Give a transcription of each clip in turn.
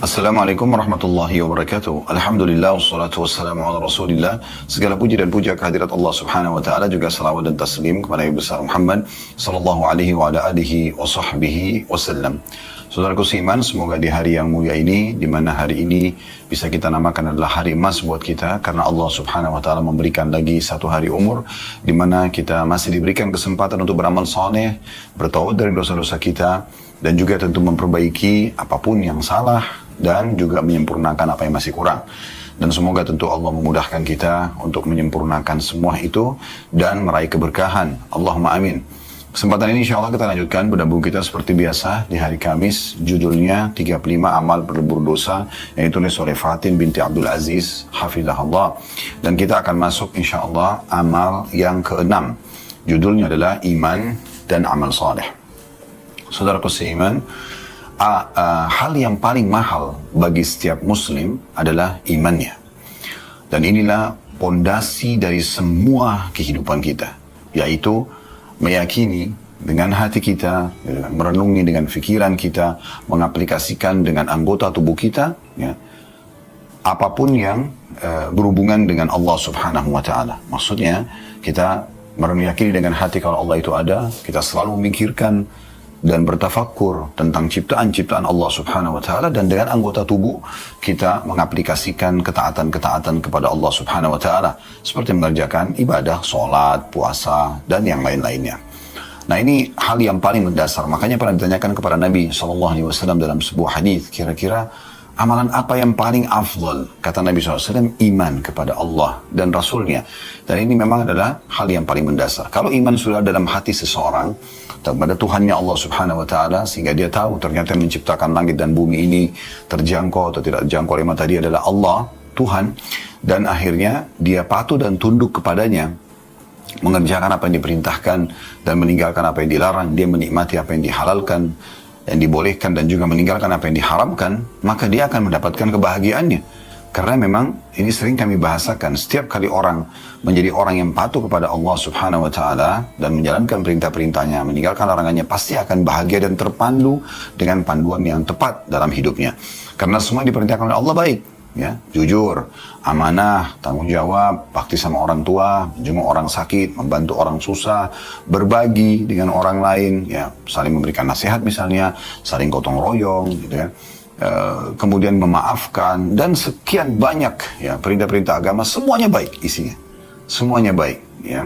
Assalamualaikum warahmatullahi wabarakatuh. Alhamdulillah wassalatu wassalamu ala Rasulillah. Segala puji dan puja kehadirat Allah Subhanahu wa taala, juga salawat dan taslim kepada Nabi besar Muhammad sallallahu alaihi wa ala alihi wa sahbihi wasallam. Saudaraku seiman, semoga di hari yang mulia ini, di mana hari ini bisa kita namakan adalah hari emas buat kita, karena Allah Subhanahu wa taala memberikan lagi satu hari umur di mana kita masih diberikan kesempatan untuk beramal saleh, bertaubat dari dosa-dosa kita, dan juga tentu memperbaiki apapun yang salah dan juga menyempurnakan apa yang masih kurang. Dan semoga tentu Allah memudahkan kita untuk menyempurnakan semua itu dan meraih keberkahan. Allahumma amin. Kesempatan ini insya Allah kita lanjutkan pada buku kita seperti biasa di hari Kamis. Judulnya 35 Amal Pelebur Dosa, yang ditulis oleh Fatin binti Abdul Aziz Hafizahullah. Dan kita akan masuk insya Allah amal yang ke-6. Judulnya adalah Iman dan Amal Saleh. Saudaraku seiman, hal yang paling mahal bagi setiap muslim adalah imannya. Dan inilah pondasi dari semua kehidupan kita, yaitu meyakini dengan hati kita, merenungi dengan fikiran kita, mengaplikasikan dengan anggota tubuh kita, ya, apapun yang berhubungan dengan Allah Subhanahu wa taala. Maksudnya kita meyakini dengan hati kalau Allah itu ada, kita selalu memikirkan dan bertafakkur tentang ciptaan-ciptaan Allah Subhanahu wa taala, dan dengan anggota tubuh kita mengaplikasikan ketaatan-ketaatan kepada Allah Subhanahu wa taala seperti mengerjakan ibadah, sholat, puasa dan yang lain-lainnya. Nah, ini hal yang paling mendasar. Makanya pernah ditanyakan kepada Nabi SAW dalam sebuah hadis, kira-kira amalan apa yang paling afdal? Kata Nabi SAW, iman kepada Allah dan Rasulnya. Dan ini memang adalah hal yang paling mendasar. Kalau iman sudah dalam hati seseorang kepada Tuhannya Allah Subhanahu wa taala, sehingga dia tahu ternyata yang menciptakan langit dan bumi ini terjangkau atau tidak terjangkau oleh mata dia adalah Allah, Tuhan, dan akhirnya dia patuh dan tunduk kepadanya, mengerjakan apa yang diperintahkan dan meninggalkan apa yang dilarang, dia menikmati apa yang dihalalkan, yang dibolehkan, dan juga meninggalkan apa yang diharamkan, maka dia akan mendapatkan kebahagiaannya. Karena memang ini sering kami bahasakan, setiap kali orang menjadi orang yang patuh kepada Allah Subhanahu wa taala dan menjalankan perintah-perintahnya, meninggalkan larangannya, pasti akan bahagia dan terpandu dengan panduan yang tepat dalam hidupnya. Karena semua diperintahkan oleh Allah baik, ya, jujur, amanah, tanggung jawab, bakti sama orang tua, menjenguk orang sakit, membantu orang susah, berbagi dengan orang lain, ya, saling memberikan nasihat misalnya, saling gotong royong, gitu ya. Kemudian memaafkan, dan sekian banyak, ya, perintah-perintah agama, semuanya baik isinya, semuanya baik, ya.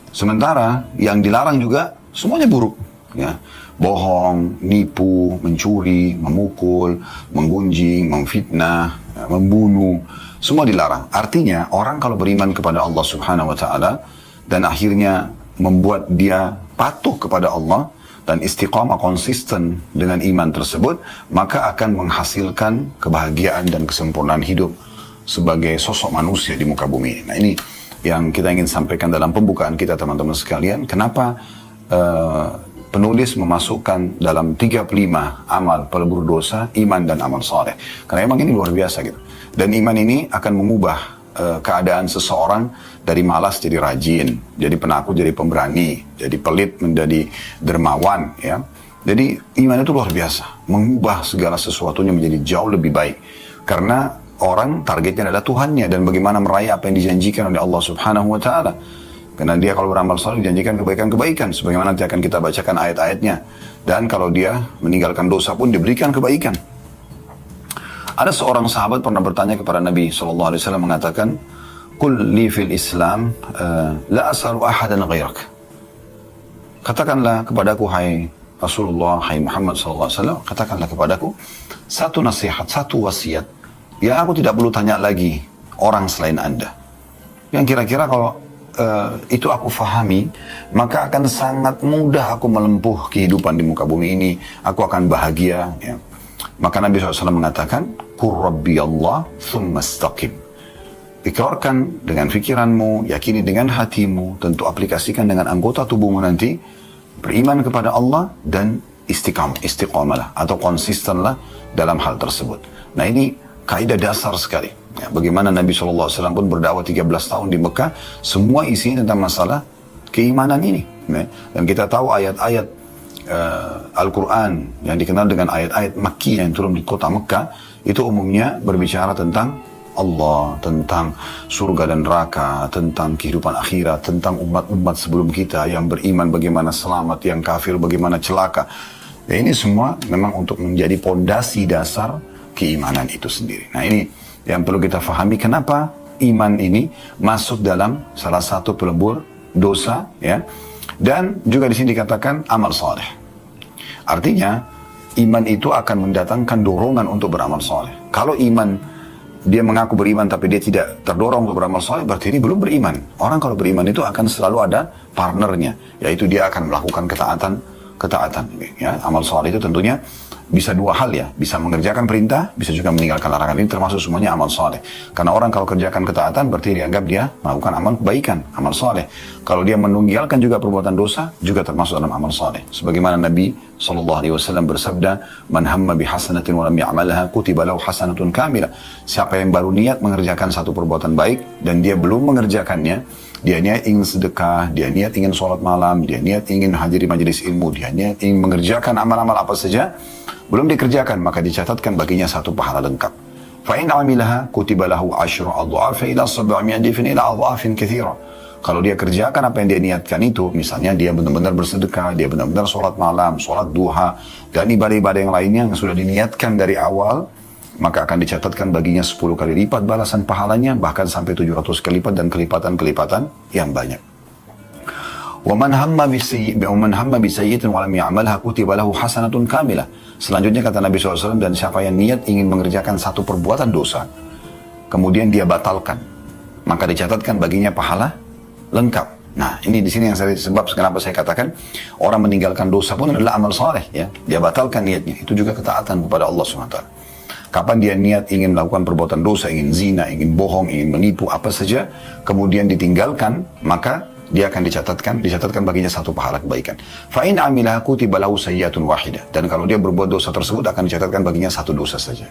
Sementara yang dilarang juga semuanya buruk, ya, bohong, nipu, mencuri, memukul, menggunjing, memfitnah, ya, membunuh, semua dilarang. Artinya orang kalau beriman kepada Allah Subhanahu wa taala dan akhirnya membuat dia patuh kepada Allah dan istiqamah konsisten dengan iman tersebut, maka akan menghasilkan kebahagiaan dan kesempurnaan hidup sebagai sosok manusia di muka bumi. Nah, ini yang kita ingin sampaikan dalam pembukaan kita, teman-teman sekalian. Kenapa penulis memasukkan dalam 35 amal pelebur dosa, iman dan amal saleh? Karena memang ini luar biasa gitu. Dan iman ini akan mengubah keadaan seseorang dari malas jadi rajin, jadi penakut jadi pemberani, jadi pelit menjadi dermawan, ya. Jadi iman itu luar biasa, mengubah segala sesuatunya menjadi jauh lebih baik. Karena orang targetnya adalah Tuhannya dan bagaimana meraih apa yang dijanjikan oleh Allah Subhanahu wa taala. Karena dia kalau beramal saleh dijanjikan kebaikan-kebaikan, sebagaimana nanti akan kita bacakan ayat-ayatnya. Dan kalau dia meninggalkan dosa pun diberikan kebaikan. Ada seorang sahabat pernah bertanya kepada Nabi SAW, mengatakan, "Qul li fil Islam la as'alu ahadan ghairak." Katakanlah kepadaku, hai Rasulullah, hai Muhammad SAW, katakanlah kepadaku satu nasihat, satu wasiat yang aku tidak perlu tanya lagi orang selain Anda. Yang kira-kira kalau itu aku fahami, maka akan sangat mudah aku melempuh kehidupan di muka bumi ini. Aku akan bahagia, ya. Maka Nabi SAW mengatakan, Qur Rabbi Allah, thumma istaqim. Ikrarkan dengan fikiranmu, yakini dengan hatimu, tentu aplikasikan dengan anggota tubuhmu nanti, beriman kepada Allah dan istiqamalah atau konsistenlah dalam hal tersebut. Nah, ini kaidah dasar sekali. Ya, bagaimana Nabi SAW pun berdakwah 13 tahun di Mekah, semua isinya tentang masalah keimanan ini. Ya. Dan kita tahu ayat-ayat Al-Quran yang dikenal dengan ayat-ayat Makkiyah yang turun di kota Mekah, itu umumnya berbicara tentang Allah, tentang surga dan neraka, tentang kehidupan akhirat, tentang umat-umat sebelum kita yang beriman bagaimana selamat, yang kafir bagaimana celaka. Dan ini semua memang untuk menjadi pondasi dasar keimanan itu sendiri. Nah ini yang perlu kita fahami, kenapa iman ini masuk dalam salah satu pelebur dosa, ya. Dan juga di sini dikatakan amal saleh. Artinya, iman itu akan mendatangkan dorongan untuk beramal soleh. Kalau iman, dia mengaku beriman tapi dia tidak terdorong untuk beramal soleh, berarti ini belum beriman. Orang kalau beriman itu akan selalu ada partnernya, yaitu dia akan melakukan ketaatan. Ya, amal soleh itu tentunya bisa dua hal ya, bisa mengerjakan perintah, bisa juga meninggalkan larangan. Ini termasuk semuanya amal soleh. Karena orang kalau kerjakan ketaatan berarti dianggap dia melakukan amal kebaikan, amal soleh. Kalau dia meninggalkan juga perbuatan dosa, juga termasuk dalam amal soleh. Sebagaimana Nabi SAW bersabda, "Man hamma bihasanatin wa lam ya'malha kutiba lahu hasanatun kamilah." Siapa yang baru niat mengerjakan satu perbuatan baik dan dia belum mengerjakannya, dia niat ingin sedekah, dia niat ingin sholat malam, dia niat ingin hadiri majelis ilmu, dia niat ingin mengerjakan amal-amal apa saja, belum dikerjakan, maka dicatatkan baginya satu pahala lengkap. Fa'in amilaha kutiba lahu asyru adha'afa ila 700 ila adha'afin katsira. Kalau dia kerjakan apa yang dia niatkan itu, misalnya dia benar-benar bersedekah, dia benar-benar sholat malam, sholat duha, dan ibadah-ibadah yang lainnya yang sudah diniatkan dari awal, maka akan dicatatkan baginya 10 kali lipat balasan pahalanya, bahkan sampai 700 kali lipat dan kelipatan-kelipatan yang banyak. وَمَنْ هَمَّ بِسَيِّئَةٍ وَلَمْ يَعْمَلْهَا كُتِبَ لَهُ حَسَنَةٌ كَامِلَةٌ. Selanjutnya kata Nabi SAW, dan siapa yang niat ingin mengerjakan satu perbuatan dosa, kemudian dia batalkan, maka dicatatkan baginya pahala lengkap. Nah ini di sini yang sebab kenapa saya katakan orang meninggalkan dosa pun adalah amal soleh, ya. Dia batalkan niatnya, itu juga ketaatan kepada Allah SWT. Kapan dia niat ingin melakukan perbuatan dosa, ingin zina, ingin bohong, ingin menipu, apa saja, kemudian ditinggalkan, maka dia akan dicatatkan baginya satu pahala kebaikan. Fa'in amilah kutiba lahu sayyi'atun wahidah. Dan kalau dia berbuat dosa tersebut akan dicatatkan baginya satu dosa saja.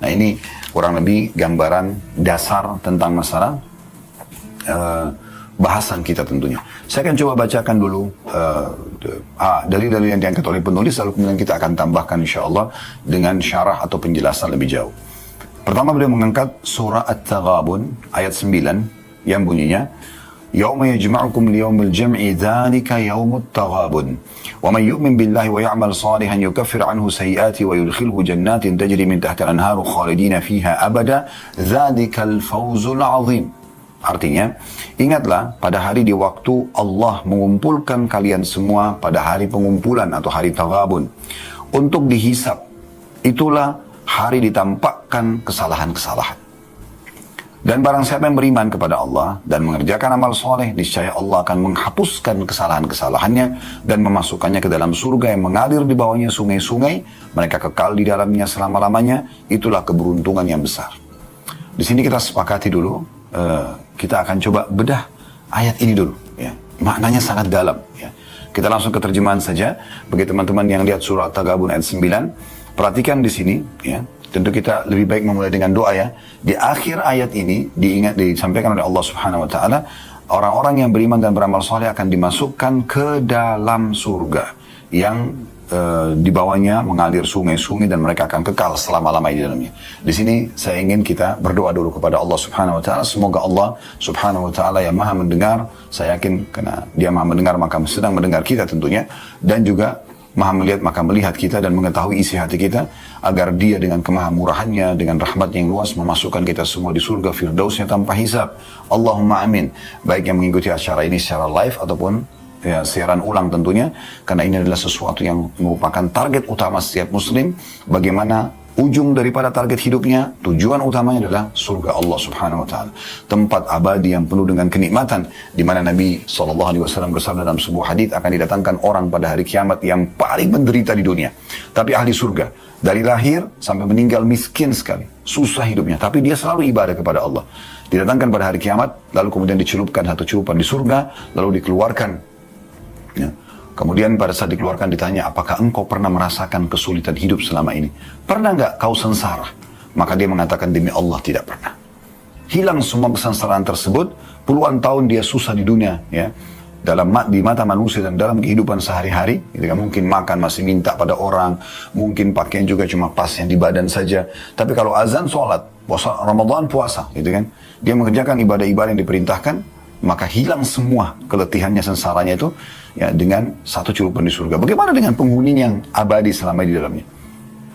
Nah ini kurang lebih gambaran dasar tentang masalah bahasan kita tentunya. Saya akan coba bacakan dulu dalil-dalil yang diangkat oleh penulis, lalu kemudian kita akan tambahkan insyaAllah dengan syarah atau penjelasan lebih jauh. Pertama beliau mengangkat surah At-Taghabun ayat 9 yang bunyinya, يوم يجمعكم ليوم الجمع ذلك يوم التغابن ومن يؤمن بالله ويعمل صالحا يكفر عنه سيئاته ويدخله جنات تجري من تحت الأنهار خالدين فيها أبدا ذلك الفوز العظيم. Artinya, ingatlah pada hari di waktu Allah mengumpulkan kalian semua pada hari pengumpulan atau hari Taghabun untuk dihisab. Itulah hari ditampakkan kesalahan-kesalahan. Dan barang siapa yang beriman kepada Allah dan mengerjakan amal soleh, niscaya Allah akan menghapuskan kesalahan-kesalahannya dan memasukkannya ke dalam surga yang mengalir di bawahnya sungai-sungai. Mereka kekal di dalamnya selama-lamanya. Itulah keberuntungan yang besar. Di sini kita sepakati dulu, kita akan coba bedah ayat ini dulu. Ya. Maknanya sangat dalam. Ya. Kita langsung ke terjemahan saja. Bagi teman-teman yang lihat surah At-Taghabun ayat 9, perhatikan di sini, ya. Tentu kita lebih baik memulai dengan doa, ya. Di akhir ayat ini disampaikan oleh Allah Subhanahu wa taala, orang-orang yang beriman dan beramal soleh akan dimasukkan ke dalam surga yang di bawahnya mengalir sungai-sungai dan mereka akan kekal selama-lamanya di dalamnya. Di sini saya ingin kita berdoa dulu kepada Allah Subhanahu wa taala. Semoga Allah Subhanahu wa taala yang Maha mendengar, saya yakin karena Dia Maha mendengar maka sedang mendengar kita tentunya, dan juga Maha melihat maka melihat kita dan mengetahui isi hati kita, agar Dia dengan kemahamurahannya, dengan rahmat yang luas memasukkan kita semua di surga firdausnya tanpa hisab. Allahumma amin. Baik yang mengikuti acara ini secara live ataupun ya, siaran ulang tentunya, karena ini adalah sesuatu yang merupakan target utama setiap muslim. Bagaimana ujung daripada target hidupnya, tujuan utamanya adalah surga Allah Subhanahu wa taala, tempat abadi yang penuh dengan kenikmatan, di mana Nabi SAW bersabda dalam sebuah hadits, akan didatangkan orang pada hari kiamat yang paling menderita di dunia, tapi ahli surga, dari lahir sampai meninggal miskin sekali, susah hidupnya, tapi dia selalu ibadah kepada Allah. Didatangkan pada hari kiamat, lalu kemudian dicelupkan satu celupan di surga, lalu dikeluarkan. Ya. Kemudian pada saat dikeluarkan ditanya, apakah engkau pernah merasakan kesulitan hidup selama ini? Pernah nggak kau sengsara? Maka dia mengatakan, demi Allah tidak pernah. Hilang semua kesengsaraan tersebut, puluhan tahun dia susah di dunia, ya. di mata manusia dan dalam kehidupan sehari-hari, gitu kan, mungkin makan masih minta pada orang, mungkin pakaian juga cuma pas yang di badan saja. Tapi kalau azan sholat, puasa Ramadan puasa, gitu kan, dia mengerjakan ibadah-ibadah yang diperintahkan, maka hilang semua keletihannya, sengsaranya itu, ya, dengan satu celupan di surga. Bagaimana dengan penghuni yang abadi selama di dalamnya?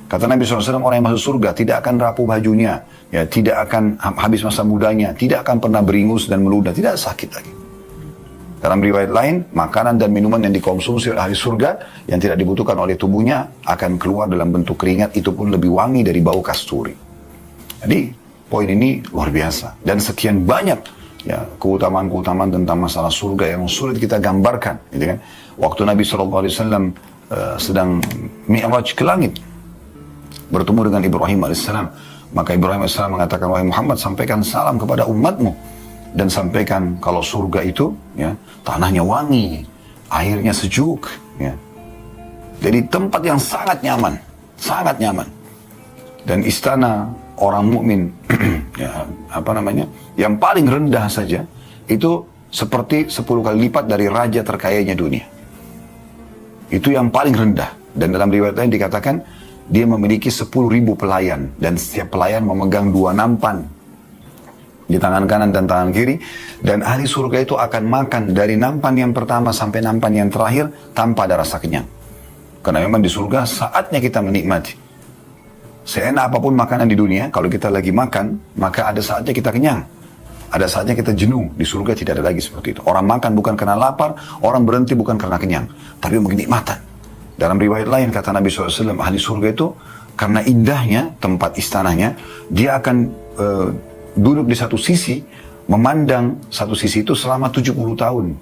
Kata Nabi SAW, orang yang masuk surga tidak akan rapuh bajunya, ya, tidak akan habis masa mudanya, tidak akan pernah beringus dan meludah, tidak sakit lagi. Dalam riwayat lain, makanan dan minuman yang dikonsumsi oleh ahli surga yang tidak dibutuhkan oleh tubuhnya akan keluar dalam bentuk keringat, itu pun lebih wangi dari bau kasturi. Jadi poin ini luar biasa, dan sekian banyak, ya, keutamaan-keutamaan tentang masalah surga yang sulit kita gambarkan, gitu kan. Waktu Nabi SAW sedang mi'raj ke langit, bertemu dengan Ibrahim AS, maka Ibrahim AS mengatakan, wahai Muhammad, sampaikan salam kepada umatmu dan sampaikan kalau surga itu, ya, tanahnya wangi, airnya sejuk, ya. Jadi tempat yang sangat nyaman, sangat nyaman. Dan istana orang mukmin, ya, yang paling rendah saja itu seperti 10 kali lipat dari raja terkayanya dunia. Itu yang paling rendah. Dan dalam riwayat lain dikatakan dia memiliki 10.000 pelayan, dan setiap pelayan memegang 2 nampan di tangan kanan dan tangan kiri, dan ahli surga itu akan makan dari nampan yang pertama sampai nampan yang terakhir tanpa ada rasa kenyang. Karena memang di surga saatnya kita menikmati. Seenak apapun makanan di dunia, kalau kita lagi makan, maka ada saatnya kita kenyang. Ada saatnya kita jenuh. Di surga tidak ada lagi seperti itu. Orang makan bukan karena lapar, orang berhenti bukan karena kenyang, tapi kenikmatan. Dalam riwayat lain kata Nabi SAW, ahli surga itu karena indahnya tempat istananya, dia akan duduk di satu sisi, memandang satu sisi itu selama 70 tahun.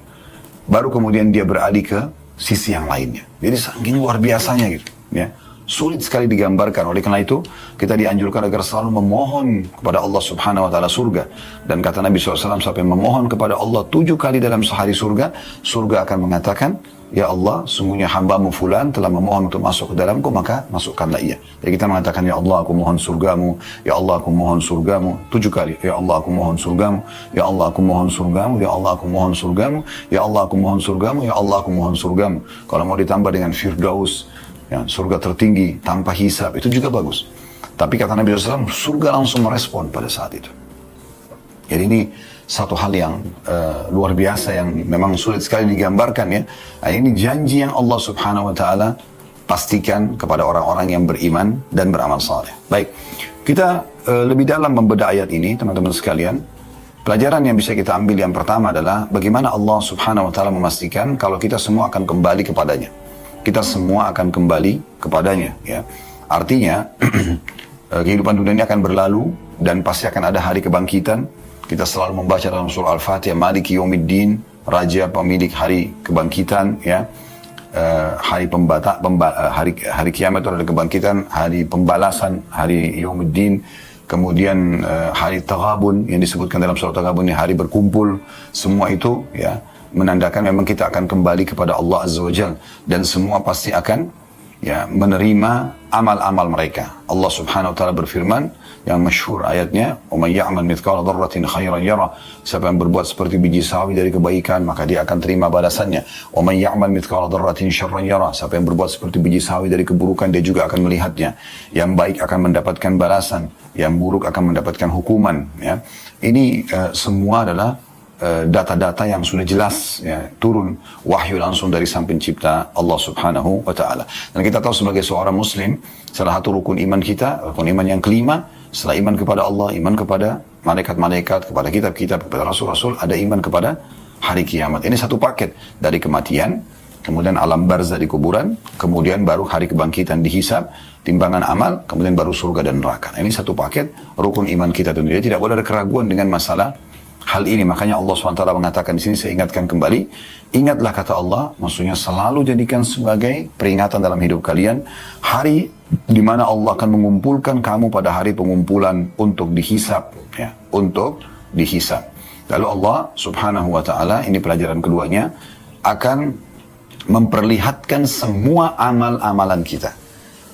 Baru kemudian dia beralih ke sisi yang lainnya. Jadi saking luar biasanya gitu, ya. Sulit sekali digambarkan. Oleh karena itu, kita dianjurkan agar selalu memohon kepada Allah Subhanahu wa Ta'ala surga. Dan kata Nabi SAW, sampai memohon kepada Allah 7 kali dalam sehari surga, surga akan mengatakan, ya Allah, sungguhnya hambamu fulan telah memohon untuk masuk ke dalamku, maka masukkanlah ia. Jadi kita mengatakan, ya Allah, aku mohon surgamu, ya Allah, aku mohon surgamu, 7 kali. Ya Allah, aku mohon surgamu, ya Allah, aku mohon surgamu, ya Allah, aku mohon surgamu, ya Allah, aku mohon surgamu, ya Allah, aku mohon surgamu. Kalau mau ditambah dengan Firdaus, ya, surga tertinggi tanpa hisab, itu juga bagus. Tapi kata Nabi SAW, surga langsung merespon pada saat itu. Jadi ini satu hal yang luar biasa yang memang sulit sekali digambarkan, ya. Nah, ini janji yang Allah Subhanahu wa Ta'ala pastikan kepada orang-orang yang beriman dan beramal saleh. Baik, kita lebih dalam membedah ayat ini, teman-teman sekalian. Pelajaran yang bisa kita ambil yang pertama adalah bagaimana Allah Subhanahu wa Ta'ala memastikan kalau kita semua akan kembali kepadanya. Kita semua akan kembali kepadanya, ya. Artinya kehidupan dunia ini akan berlalu dan pasti akan ada hari kebangkitan. Kita selalu membaca dalam surah Al-Fatihah, Maliki Yaumiddin, Raja pemilik hari kebangkitan, ya. Hari hari kiamat itu ada kebangkitan, hari pembalasan, hari Yaumiddin. Kemudian hari Taghabun yang disebutkan dalam surah Taghabun ini hari berkumpul. Semua itu, ya, menandakan memang kita akan kembali kepada Allah Azza wa Jalla, dan semua pasti akan, ya, menerima amal-amal mereka. Allah Subhanahu wa Ta'ala berfirman yang masyhur ayatnya, "Wa may ya'mal mithqala dzarratin khairan yara." Siapa yang berbuat seperti biji sawi dari kebaikan, maka dia akan terima balasannya. "Wa may ya'mal mithqala dzarratin syarran yara." Siapa yang berbuat seperti biji sawi dari keburukan, dia juga akan melihatnya. Yang baik akan mendapatkan balasan, yang buruk akan mendapatkan hukuman, ya. Ini semua adalah data-data yang sudah jelas, ya, turun wahyu langsung dari sang pencipta Allah Subhanahu wa Ta'ala. Dan kita tahu sebagai seorang muslim, salah satu rukun iman kita, rukun iman yang kelima, setelah iman kepada Allah, iman kepada malaikat-malaikat, kepada kitab-kitab, kepada rasul-rasul, ada iman kepada hari kiamat. Ini satu paket dari kematian, kemudian alam barzah di kuburan, kemudian baru hari kebangkitan dihisab, timbangan amal, kemudian baru surga dan neraka. Ini satu paket rukun iman kita tentunya. Tidak boleh ada keraguan dengan masalah hal ini. Makanya Allah SWT mengatakan di sini, saya ingatkan kembali, ingatlah kata Allah, maksudnya selalu jadikan sebagai peringatan dalam hidup kalian hari di mana Allah akan mengumpulkan kamu pada hari pengumpulan untuk dihisab, ya, untuk dihisab. Lalu Allah Subhanahu wa Ta'ala, ini pelajaran keduanya, akan memperlihatkan semua amal-amalan kita.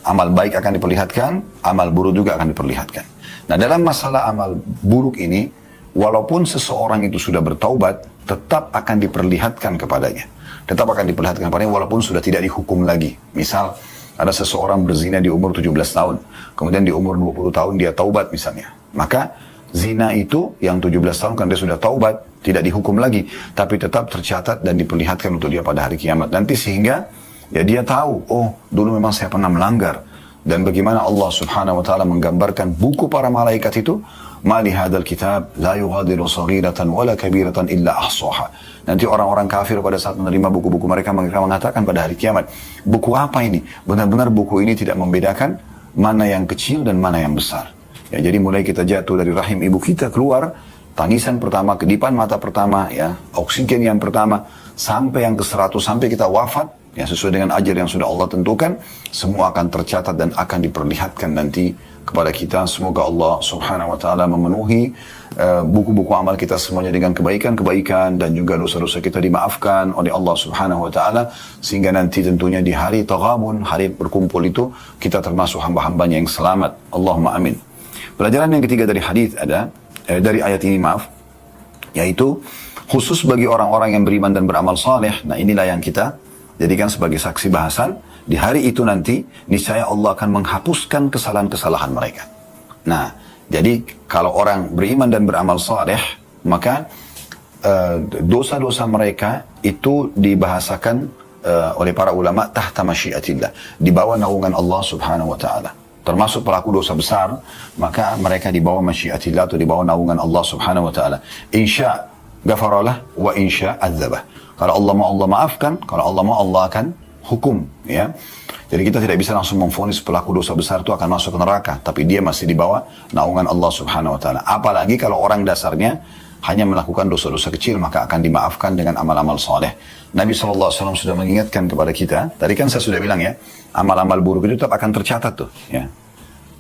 Amal baik akan diperlihatkan, amal buruk juga akan diperlihatkan. Nah, dalam masalah amal buruk ini, walaupun seseorang itu sudah bertaubat, tetap akan diperlihatkan kepadanya. Tetap akan diperlihatkan kepadanya walaupun sudah tidak dihukum lagi. Misal, ada seseorang berzina di umur 17 tahun, kemudian di umur 20 tahun dia taubat misalnya. Maka zina itu yang 17 tahun kan dia sudah taubat, tidak dihukum lagi, tapi tetap tercatat dan diperlihatkan untuk dia pada hari kiamat nanti, sehingga ya dia tahu, oh dulu memang saya pernah melanggar. Dan bagaimana Allah subhanahu wa ta'ala menggambarkan buku para malaikat itu, ma li hadzal kitab la yughadiru saghiratan wala kabiratan illa ahsaha. Nanti orang-orang kafir pada saat menerima buku-buku mereka mengatakan pada hari kiamat, buku apa ini? Benar-benar buku ini tidak membedakan mana yang kecil dan mana yang besar. Ya, jadi mulai kita jatuh dari rahim ibu kita keluar, tangisan pertama, kedipan mata pertama, ya, oksigen yang pertama, sampai yang ke-100, sampai kita wafat, ya, sesuai dengan ajar yang sudah Allah tentukan, semua akan tercatat dan akan diperlihatkan nanti kepada kita. Semoga Allah subhanahu wa ta'ala memenuhi buku-buku amal kita semuanya dengan kebaikan-kebaikan, dan juga dosa-dosa kita dimaafkan oleh Allah subhanahu wa ta'ala, sehingga nanti tentunya di hari taghabun, hari berkumpul itu, kita termasuk hamba-hambanya yang selamat. Allahumma amin. Pelajaran yang ketiga dari hadis dari ayat ini, yaitu khusus bagi orang-orang yang beriman dan beramal saleh. Nah, inilah yang kita jadikan sebagai saksi bahasan. Di hari itu nanti, niscaya Allah akan menghapuskan kesalahan-kesalahan mereka. Nah, jadi kalau orang beriman dan beramal saleh, maka dosa-dosa mereka itu dibahasakan oleh para ulama tahta masyiatillah, di bawah naungan Allah subhanahu wa ta'ala. Termasuk pelaku dosa besar, maka mereka di bawah masyiatillah atau di bawah naungan Allah subhanahu wa ta'ala. Insya ghafaralah wa insya adzabah. Kalau Allah mau, Allah maafkan. Kalau Allah mau, Allah akan hukum. Ya. Jadi kita tidak bisa langsung memvonis pelaku dosa besar itu akan masuk ke neraka, tapi dia masih di bawah naungan Allah subhanahu wa ta'ala. Apalagi kalau orang dasarnya hanya melakukan dosa-dosa kecil, maka akan dimaafkan dengan amal-amal soleh. Nabi SAW sudah mengingatkan kepada kita, tadi kan saya sudah bilang ya, amal-amal buruk itu tetap akan tercatat tuh. Ya.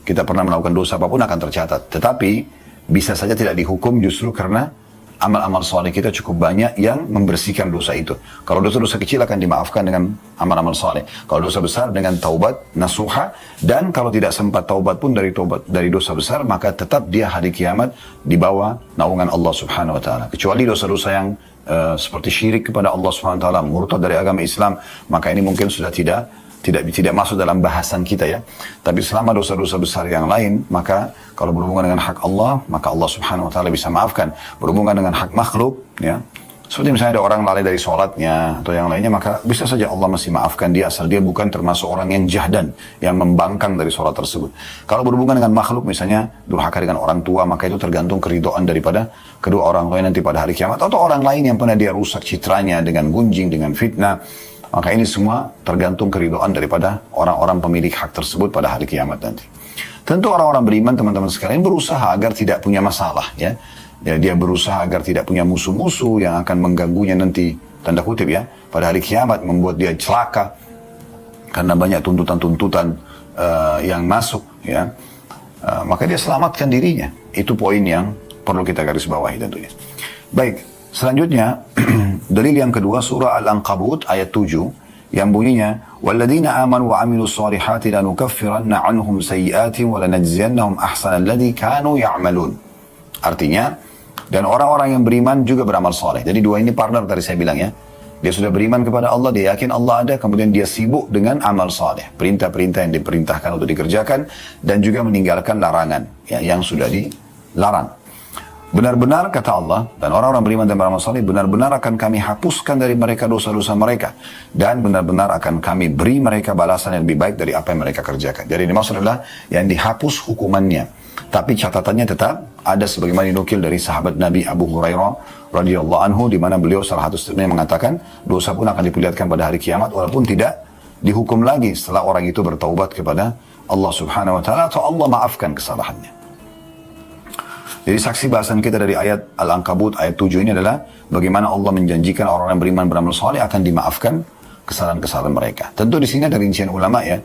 Kita pernah melakukan dosa apapun akan tercatat, tetapi bisa saja tidak dihukum justru karena amal-amal soleh kita cukup banyak yang membersihkan dosa itu. Kalau dosa-dosa kecil akan dimaafkan dengan amal-amal soleh. Kalau dosa besar dengan taubat, nasuha, dan kalau tidak sempat taubat pun dari dosa besar, maka tetap dia hari kiamat di bawah naungan Allah subhanahu wa ta'ala. Kecuali dosa-dosa yang seperti syirik kepada Allah subhanahu wa ta'ala, murtad dari agama Islam, maka ini mungkin sudah tidak masuk dalam bahasan kita ya. Tapi selama dosa-dosa besar yang lain, maka kalau berhubungan dengan hak Allah, maka Allah subhanahu wa ta'ala bisa maafkan. Berhubungan dengan hak makhluk, ya, seperti misalnya ada orang lalai dari sholatnya atau yang lainnya, maka bisa saja Allah masih maafkan dia, asal dia bukan termasuk orang yang jahdan, yang membangkang dari sholat tersebut. Kalau berhubungan dengan makhluk, misalnya durhaka dengan orang tua, maka itu tergantung keridhaan daripada kedua orang tua nanti pada hari kiamat, atau orang lain yang pernah dia rusak citranya dengan gunjing, dengan fitnah. Maka ini semua tergantung keridhaan daripada orang-orang pemilik hak tersebut pada hari kiamat nanti. Tentu orang-orang beriman, teman-teman sekalian, berusaha agar tidak punya masalah. Ya, dia berusaha agar tidak punya musuh-musuh yang akan mengganggunya nanti, tanda kutip ya, pada hari kiamat, membuat dia celaka karena banyak tuntutan-tuntutan yang masuk. Ya, maka dia selamatkan dirinya. Itu poin yang perlu kita garis bawahi tentunya. Baik. Selanjutnya, dalil yang kedua, surah Al-Ankabut ayat 7 yang bunyinya, "Walladzina amanu wa 'amilus solihati lanukaffiranna 'anhum sayyi'atihim wa lanajziyannahum ahsanal ladzi kanu ya'malun." Artinya, dan orang-orang yang beriman juga beramal soleh. Jadi dua ini partner tadi saya bilang ya. Dia sudah beriman kepada Allah, dia yakin Allah ada, kemudian dia sibuk dengan amal soleh, perintah-perintah yang diperintahkan untuk dikerjakan, dan juga meninggalkan larangan ya, yang sudah dilarang. Benar-benar kata Allah, dan orang-orang beriman dan beramal saleh, benar-benar akan kami hapuskan dari mereka dosa-dosa mereka, dan benar-benar akan kami beri mereka balasan yang lebih baik dari apa yang mereka kerjakan. Jadi ini maksud adalah yang dihapus hukumannya, tapi catatannya tetap ada, sebagaimana dinukil dari sahabat Nabi Abu Hurairah radhiyallahu anhu, di mana beliau salah satu statement mengatakan dosa pun akan diperlihatkan pada hari kiamat walaupun tidak dihukum lagi setelah orang itu bertaubat kepada Allah subhanahu wa ta'ala, atau Allah maafkan kesalahannya. Jadi saksi bahasan kita dari ayat Al-Ankabut ayat 7 ini adalah bagaimana Allah menjanjikan orang yang beriman beramal saleh akan dimaafkan kesalahan-kesalahan mereka. Tentu di sini ada rincian ulama ya.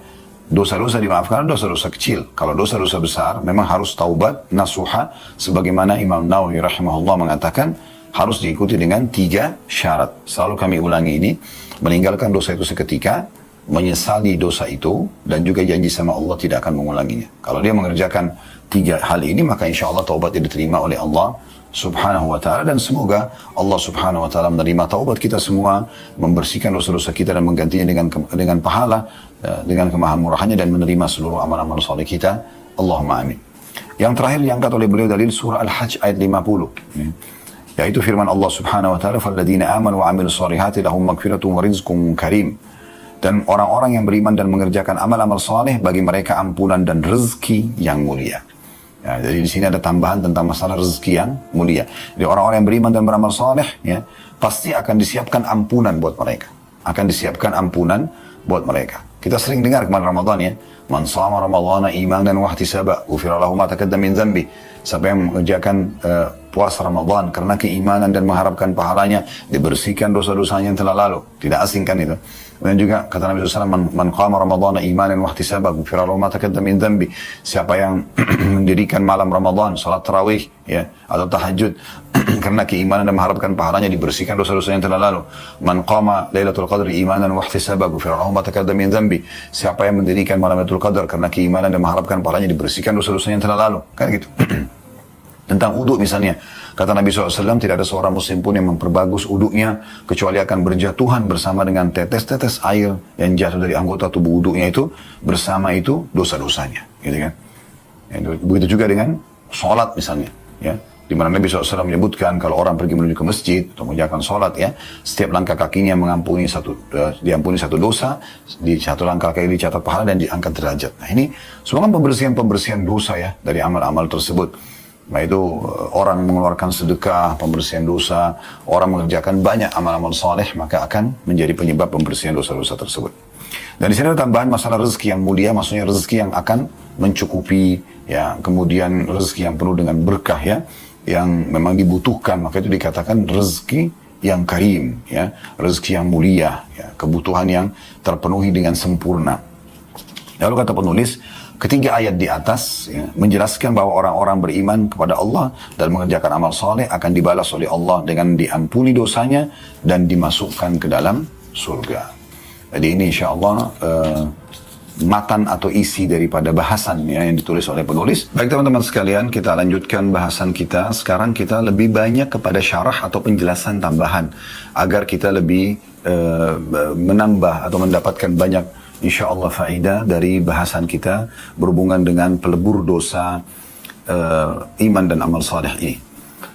Dosa-dosa dimaafkan, dosa-dosa kecil. Kalau dosa-dosa besar memang harus taubat, nasuha, sebagaimana Imam Nawawi rahimahullah mengatakan harus diikuti dengan 3 syarat. Selalu kami ulangi ini, meninggalkan dosa itu seketika, menyesali dosa itu, dan juga janji sama Allah tidak akan mengulanginya. Kalau dia mengerjakan 3 hal ini, maka insya Allah taubatnya diterima oleh Allah Subhanahu wa ta'ala, dan semoga Allah Subhanahu wa ta'ala menerima taubat kita semua, membersihkan dosa-dosa kita dan menggantinya dengan pahala, dengan kemahamurahannya, dan menerima seluruh amal-amal saleh kita. Allahumma amin. Yang terakhir diangkat oleh beliau dalil surah Al-Hajj ayat 50. Yaitu firman Allah Subhanahu wa ta'ala, "Falladzina amanu wa 'amilus shalihati lahum maghfiratun wa rizqun karim." Dan orang-orang yang beriman dan mengerjakan amal-amal saleh, bagi mereka ampunan dan rezeki yang mulia. Ya, jadi di sini ada tambahan tentang masalah rezeki yang mulia. Jadi orang-orang yang beriman dan beramal saleh, ya, pasti akan disiapkan ampunan buat mereka. Akan disiapkan ampunan buat mereka. Kita sering dengar kemarin Ramadan, ya, "Man shama ramadhana imanan wa ihtisaba, ghufira lahu ma taqaddama min dhanbi." Siapa yang mengerjakan puasa Ramadan karena keimanan dan mengharapkan pahalanya, dibersihkan dosa-dosanya yang telah lalu. Tidak asing kan itu. Dan juga kata Nabi SAW, "Man qama ramadhana imanan wa ihtisaba, ghufira lahu ma taqaddama min dhanbi." Siapa yang mendirikan malam Ramadan, salat tarawih, ya, atau tahajud karena keimanan dan mengharapkan pahalanya, dibersihkan dosa-dosa yang telah lalu. "Man qama lailatul qadri imanan wa ihtisaba, ghufira lahu ma taqaddama min dhanbi." Siapa yang mendirikan malam Lailatul Qadar karena keimanan dan mengharapkan pahalanya, dibersihkan dosa-dosa yang telah lalu. Kan gitu. Tentang uduk misalnya, kata Nabi SAW, tidak ada seorang muslim pun yang memperbagus uduknya kecuali akan berjatuhan bersama dengan tetes-tetes air yang jatuh dari anggota tubuh uduknya itu, bersama itu dosa-dosanya, gitu kan. Begitu juga dengan sholat misalnya, ya, di mana Nabi SAW menyebutkan kalau orang pergi menuju ke masjid atau mengerjakan sholat, ya, setiap langkah kakinya diampuni satu dosa, di satu langkah kaki dicatat pahala dan diangkat derajat. Nah, ini semua kan pembersihan dosa, ya, dari amal-amal tersebut. Nah, itu orang mengeluarkan sedekah, pembersihan dosa, orang mengerjakan banyak amal-amal saleh, maka akan menjadi penyebab pembersihan dosa-dosa tersebut. Dan di sini ada tambahan masalah rezeki yang mulia, maksudnya rezeki yang akan mencukupi, ya, kemudian rezeki yang penuh dengan berkah, ya, yang memang dibutuhkan, maka itu dikatakan rezeki yang karim, ya, rezeki yang mulia, ya, kebutuhan yang terpenuhi dengan sempurna. Lalu kata penulis, ketiga ayat di atas, ya, menjelaskan bahwa orang-orang beriman kepada Allah dan mengerjakan amal soleh akan dibalas oleh Allah dengan diampuni dosanya dan dimasukkan ke dalam surga. Jadi ini insya Allah matan atau isi daripada bahasan, ya, yang ditulis oleh penulis. Baik teman-teman sekalian, kita lanjutkan bahasan kita. Sekarang kita lebih banyak kepada syarah atau penjelasan tambahan agar kita lebih menambah atau mendapatkan banyak insya Allah faedah dari bahasan kita berhubungan dengan pelebur dosa iman dan amal saleh ini.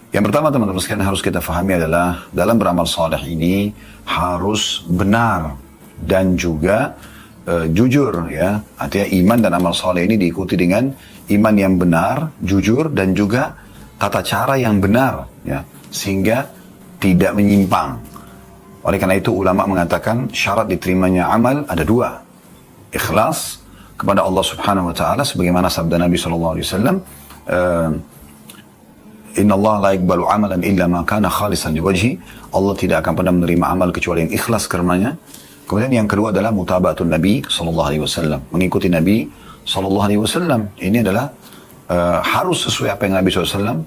Yang pertama teman-teman sekalian harus kita fahami adalah dalam beramal saleh ini harus benar dan juga jujur, ya. Artinya iman dan amal saleh ini diikuti dengan iman yang benar, jujur, dan juga tata cara yang benar, ya, sehingga tidak menyimpang. Oleh karena itu ulama mengatakan syarat diterimanya amal ada dua. Ikhlas kepada Allah Subhanahu wa ta'ala, sebagaimana sabda Nabi SAW, "Inna Allah la yaqbalu amalan illa ma kana khalisan liwajhi." Allah tidak akan pernah menerima amal kecuali yang ikhlas karenanya. Kemudian yang kedua adalah mutaba'atun Nabi SAW, mengikuti Nabi SAW. Ini adalah harus sesuai apa yang Nabi SAW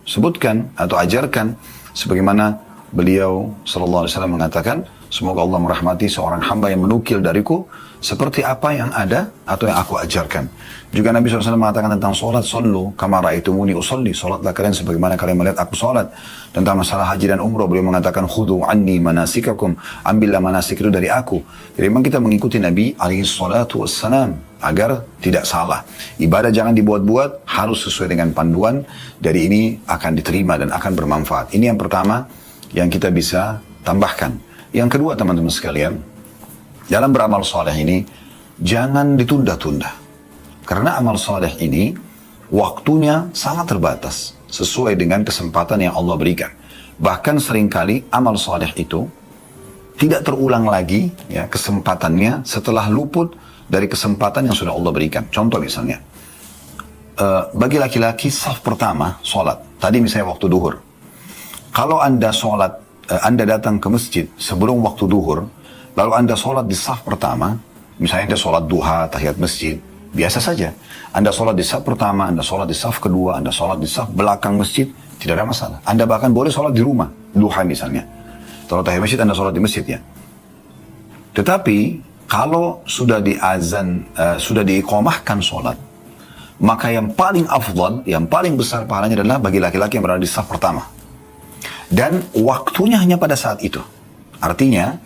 sebutkan atau ajarkan, sebagaimana beliau SAW mengatakan, "Semoga Allah merahmati seorang hamba yang menukil dariku seperti apa yang ada atau yang aku ajarkan." Juga Nabi SAW mengatakan tentang sholat, "Sallu kama ra'aitumuni usalli." Sholatlah kalian sebagaimana kalian melihat aku sholat. Tentang masalah haji dan umrah, beliau mengatakan, "Khudhu anni manasikakum." Ambillah manasik itu dari aku. Jadi memang kita mengikuti Nabi alaihi salatu wassalam agar tidak salah. Ibadah jangan dibuat-buat, harus sesuai dengan panduan. Dari ini akan diterima dan akan bermanfaat. Ini yang pertama yang kita bisa tambahkan. Yang kedua teman-teman sekalian, dalam beramal soleh ini jangan ditunda-tunda. Karena amal soleh ini waktunya sangat terbatas sesuai dengan kesempatan yang Allah berikan. Bahkan seringkali amal soleh itu tidak terulang lagi, ya, kesempatannya setelah luput dari kesempatan yang sudah Allah berikan. Contoh misalnya, bagi laki-laki saf pertama sholat. Tadi misalnya waktu duhur. Kalau Anda sholat, Anda datang ke masjid sebelum waktu duhur, lalu Anda sholat di saf pertama, misalnya Anda sholat duha, tahiyat masjid, biasa saja. Anda sholat di saf pertama, Anda sholat di saf kedua, Anda sholat di saf belakang masjid, tidak ada masalah. Anda bahkan boleh sholat di rumah, duha misalnya. Kalau tahiyat masjid, Anda sholat di masjid, ya. Tetapi, kalau sudah diazan, sudah diiqamahkan sholat, maka yang paling afdal, yang paling besar pahalanya adalah bagi laki-laki yang berada di saf pertama. Dan waktunya hanya pada saat itu. Artinya,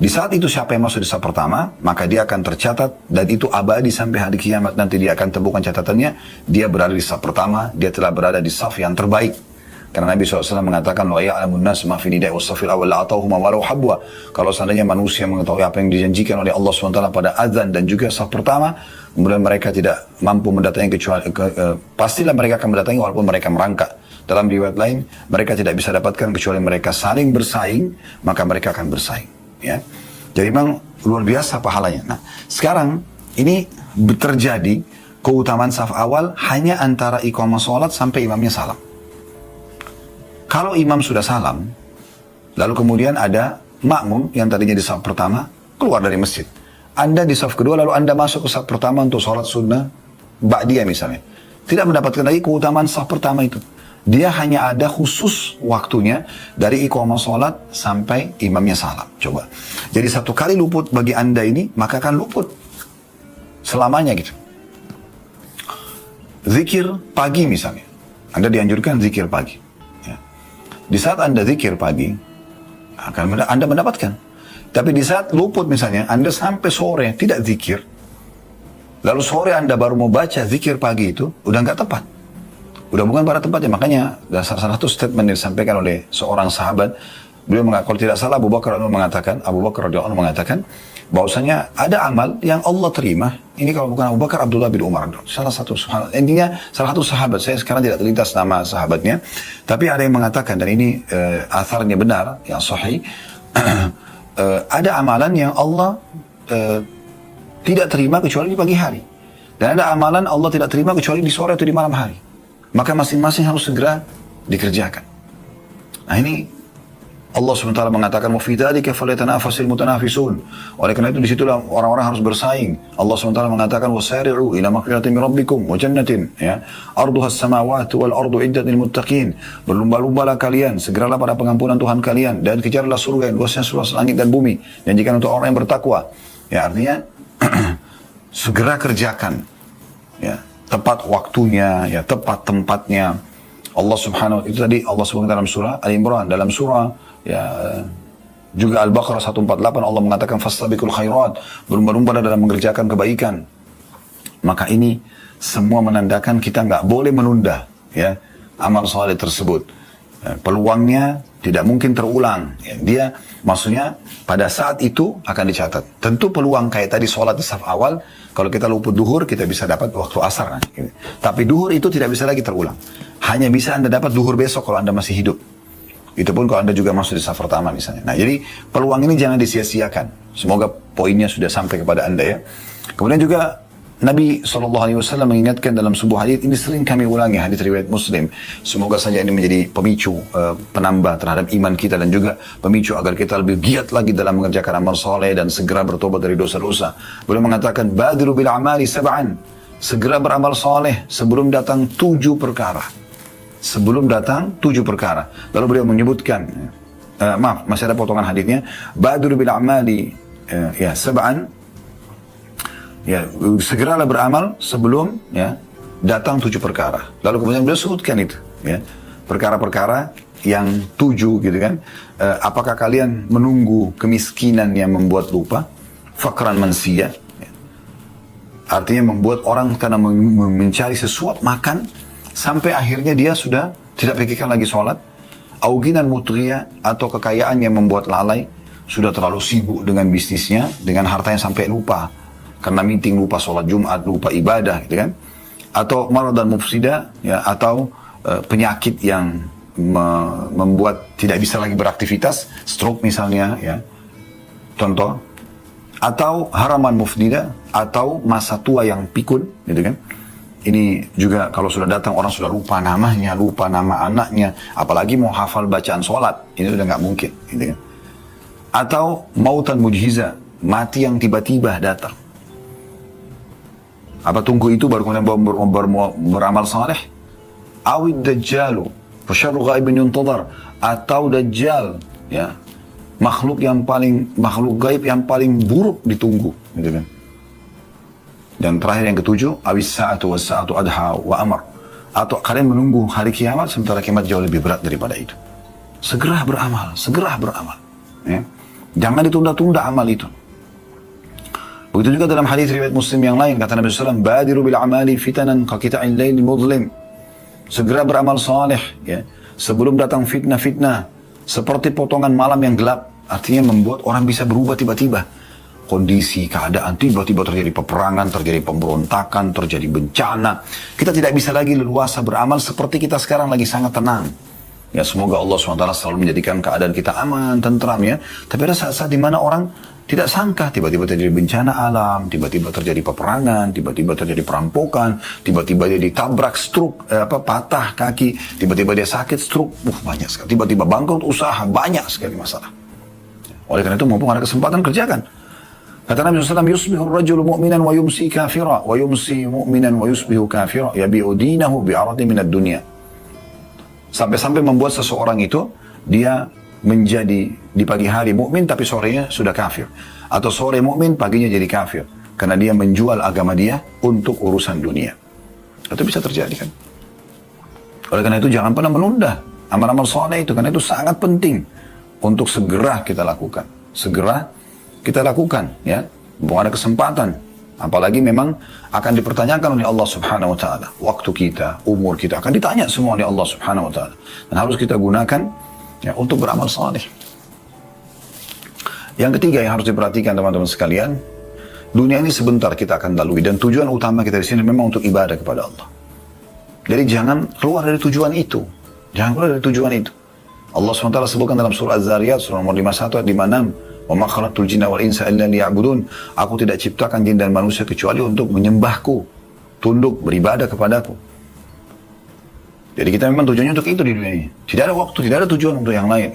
di saat itu siapa yang masuk di saf pertama, maka dia akan tercatat dan itu abadi sampai hari kiamat. Nanti dia akan temukan catatannya, dia berada di saf pertama, dia telah berada di saf yang terbaik. Karena Nabi SAW mengatakan, "Wa ya'lamun nas ma fi nida'i was-safil awwal la'atahum walau habwa." Kalau seandainya manusia mengetahui apa yang dijanjikan oleh Allah SWT pada azan dan juga saf pertama, kemudian mereka tidak mampu mendatangi kecuali pastilah mereka akan mendatangi walaupun mereka merangkak. Dalam riwayat lain, mereka tidak bisa dapatkan kecuali mereka saling bersaing, maka mereka akan bersaing. Ya, jadi memang luar biasa pahalanya. Nah, sekarang ini terjadi keutamaan saf awal hanya antara iqamah sholat sampai imamnya salam. Kalau imam sudah salam, lalu kemudian ada makmum yang tadinya di saf pertama, keluar dari masjid. Anda di saf kedua, lalu Anda masuk ke saf pertama untuk sholat sunnah, ba'diyah misalnya. Tidak mendapatkan lagi keutamaan saf pertama itu. Dia hanya ada khusus waktunya dari iqamah sholat sampai imamnya salam. Coba. Jadi satu kali luput bagi Anda ini, maka akan luput selamanya gitu. Zikir pagi misalnya. Anda dianjurkan zikir pagi. Di saat Anda zikir pagi, Anda mendapatkan. Tapi di saat luput misalnya, Anda sampai sore tidak zikir, lalu sore Anda baru mau baca zikir pagi itu, udah nggak tepat. Udah bukan pada tempatnya. Makanya salah satu statement yang disampaikan oleh seorang sahabat, beliau mengatakan, kalau tidak salah Abu Bakar radhiyallahu anhu mengatakan, bahwasanya ada amal yang Allah terima. Ini kalau bukan Abu Bakar, Abdullah bin Umar. Salah satu intinya salah satu sahabat. Saya sekarang tidak terlintas nama sahabatnya. Tapi ada yang mengatakan, dan ini atharnya benar, yang sahih. Ada amalan yang Allah tidak terima kecuali di pagi hari. Dan ada amalan Allah tidak terima kecuali di sore atau di malam hari. Maka masing-masing harus segera dikerjakan. Nah ini Allah SWT mengatakan, وَفِي ذَلِكَ فَلْيَتَنَافَسِ الْمُتَنَافِسُونَ. Oleh karena itu disitulah orang-orang harus bersaing. Allah SWT mengatakan, وَسَارِعُوا إِلَى مَغْفِرَةٍ مِنْ رَبِّكُمْ وَجَنَّةٍ أَرْضُهَا السَّمَاوَاتُ وَالْأَرْضُ عِدَّةً لِلْمُتَّقِينَ. Berlumba-lumbalah kalian, segeralah pada pengampunan Tuhan kalian, dan kejarlah surga yang luasnya seluas langit dan bumi. Janjikan untuk orang yang bertakwa. Ya, artinya segera kerjakan. Ya, tepat waktunya, ya, tepat tempatnya. Allah Subhanahu wa ta'ala, itu tadi Allah sebutkan dalam surah Al-Imran, dalam surah ya juga Al-Baqarah 148 Allah mengatakan fastabiqul khairat, berlumba-lumba dalam mengerjakan kebaikan. Maka ini semua menandakan kita nggak boleh menunda ya amal saleh tersebut. Peluangnya tidak mungkin terulang. Ya, dia maksudnya pada saat itu akan dicatat. Tentu peluang kayak tadi sholat di saf awal, kalau kita luput duhur kita bisa dapat waktu asar. Tapi duhur itu tidak bisa lagi terulang. Hanya bisa Anda dapat duhur besok kalau Anda masih hidup. Itu pun kalau Anda juga masuk di saf pertama misalnya. Nah jadi peluang ini jangan disia-siakan. Semoga poinnya sudah sampai kepada Anda ya. Kemudian juga Nabi SAW mengingatkan dalam sebuah hadis, ini sering kami ulangi, hadis riwayat Muslim. Semoga saja ini menjadi pemicu penambah terhadap iman kita dan juga pemicu agar kita lebih giat lagi dalam mengerjakan amal soleh dan segera bertobat dari dosa-dosa. Beliau mengatakan, badiru bil amali sab'an. Segera beramal soleh sebelum datang 7 perkara. Sebelum datang 7 perkara. Lalu beliau menyebutkan, maaf, masih ada potongan hadisnya. Badiru bil amali ya sab'an. Ya, segeralah beramal sebelum ya datang 7 perkara. Lalu kemudian beliau sebutkan itu, ya, perkara-perkara yang 7 gitu kan. Apakah kalian menunggu kemiskinan yang membuat lupa? Fakran mansiya. Ya. Artinya membuat orang karena mencari sesuatu makan sampai akhirnya dia sudah tidak pikirkan lagi sholat. Auginan mutghiyah, atau kekayaan yang membuat lalai, sudah terlalu sibuk dengan bisnisnya, dengan hartanya sampai lupa. Karena meeting lupa sholat Jumat, lupa ibadah gitu kan. Atau maradan mufsida, ya, atau penyakit yang membuat tidak bisa lagi beraktivitas, stroke misalnya ya. Contoh. Atau haraman mufnida, atau masa tua yang pikun gitu kan. Ini juga kalau sudah datang orang sudah lupa namanya, lupa nama anaknya, apalagi mau hafal bacaan sholat, ini sudah nggak mungkin gitu kan. Atau mautan mujhiza, mati yang tiba-tiba datang. Apa tunggu itu baru kemudian beramal saleh? Awid dajjalu fasyarru ghaibin yuntadhar, atau dajjal ya, makhluk gaib yang paling buruk ditunggu gitu kan. Dan terakhir yang ketujuh, awis sa'atu was sa'atu adha wa amar. Atau kalian menunggu hari kiamat sementara kiamat jauh lebih berat daripada itu. Segera beramal, segera beramal. Ya. Jangan ditunda-tunda amal itu. Begitu juga dalam hadis riwayat Muslim yang lain, kata Nabi SAW, badiru bil amali fitanan qaqita'il laili mudlim. Segera beramal saleh, ya, sebelum datang fitnah-fitnah, seperti potongan malam yang gelap. Artinya membuat orang bisa berubah tiba-tiba. Kondisi, keadaan, tiba-tiba terjadi peperangan, terjadi pemberontakan, terjadi bencana. Kita tidak bisa lagi leluasa beramal seperti kita sekarang lagi sangat tenang. Ya, semoga Allah SWT selalu menjadikan keadaan kita aman, tentram ya. Tapi ada saat-saat di mana orang tidak sangka, tiba-tiba terjadi bencana alam, tiba-tiba terjadi peperangan, tiba-tiba terjadi perampokan, tiba-tiba dia ditabrak, patah kaki, tiba-tiba dia sakit, stroke, banyak sekali. Tiba-tiba bangkrut usaha, banyak sekali masalah. Oleh karena itu, mumpung ada kesempatan, kerjakan. Kata Nabi SAW, yusbihu rajulu mu'minan wa yumsi kafira, wa yumsi mu'minan wa yusbihu kafira, yabi'u dinahu bi'arati minad dunia. Sampai-sampai membuat seseorang itu, dia menjadi di pagi hari mukmin tapi sorenya sudah kafir. Atau sore mukmin, paginya jadi kafir. Karena dia menjual agama dia untuk urusan dunia. Itu bisa terjadi kan. Oleh karena itu jangan pernah menunda amal-amal soleh itu. Karena itu sangat penting untuk segera kita lakukan. Segera kita lakukan, ya, bahwa ada kesempatan, apalagi memang akan dipertanyakan oleh Allah Subhanahu Wa Taala. Waktu kita, umur kita akan ditanya semua oleh Allah Subhanahu Wa Taala, dan harus kita gunakan ya untuk beramal saleh. Yang ketiga yang harus diperhatikan teman-teman sekalian, dunia ini sebentar kita akan lalui dan tujuan utama kita di sini memang untuk ibadah kepada Allah. Jadi jangan keluar dari tujuan itu, jangan keluar dari tujuan itu. Allah SWT sebutkan dalam surah Az-Zariyat surah nomor 51 ayat 56. Wa ma khalaqtul jinna wal insa illa liya'budun. Aku tidak ciptakan jin dan manusia kecuali untuk menyembahku, tunduk, beribadah kepadaku. Jadi kita memang tujuannya untuk itu di dunia ini. Tidak ada waktu, tidak ada tujuan untuk yang lain.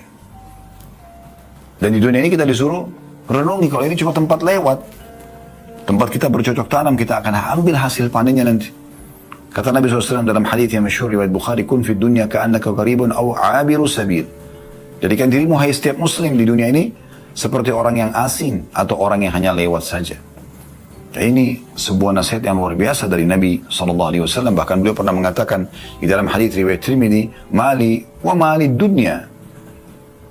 Dan di dunia ini kita disuruh renungi, kalau ini cuma tempat lewat, tempat kita bercocok tanam, kita akan ambil hasil panennya nanti. Kata Nabi SAW dalam hadits yang masyhur riwayat Bukhari, kun fid dunya ka'annaka qaribun aw 'abiru sabil. Jadikan dirimu hai setiap muslim di dunia ini seperti orang yang asing atau orang yang hanya lewat saja. Ini sebuah nasihat yang luar biasa dari Nabi SAW. Bahkan beliau pernah mengatakan di dalam hadits riwayat Tirmidzi, mali wa mali dunya.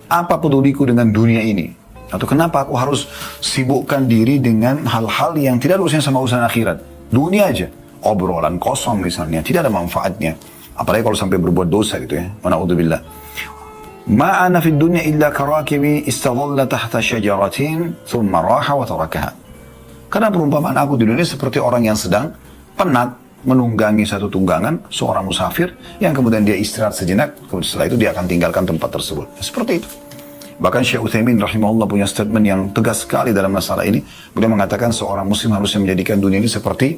Apa peduliku dengan dunia ini? Atau kenapa aku harus sibukkan diri dengan hal-hal yang tidak ada urusannya sama urusan akhirat? Dunia aja, obrolan kosong misalnya, tidak ada manfaatnya. Apalagi kalau sampai berbuat dosa gitu ya. Wa na'udzubillah. Ma ana fid dunya illa karakibi istadhalla tahta syajaratin thumma raha wa tarakaha. Karena perumpamaan aku di dunia seperti orang yang sedang penat menunggangi satu tunggangan, seorang musafir yang kemudian dia istirahat sejenak, kemudian setelah itu dia akan tinggalkan tempat tersebut. Seperti itu. Bahkan Syekh Utsaimin rahimahullah punya statement yang tegas sekali dalam masalah ini. Beliau mengatakan seorang muslim harusnya menjadikan dunia ini seperti,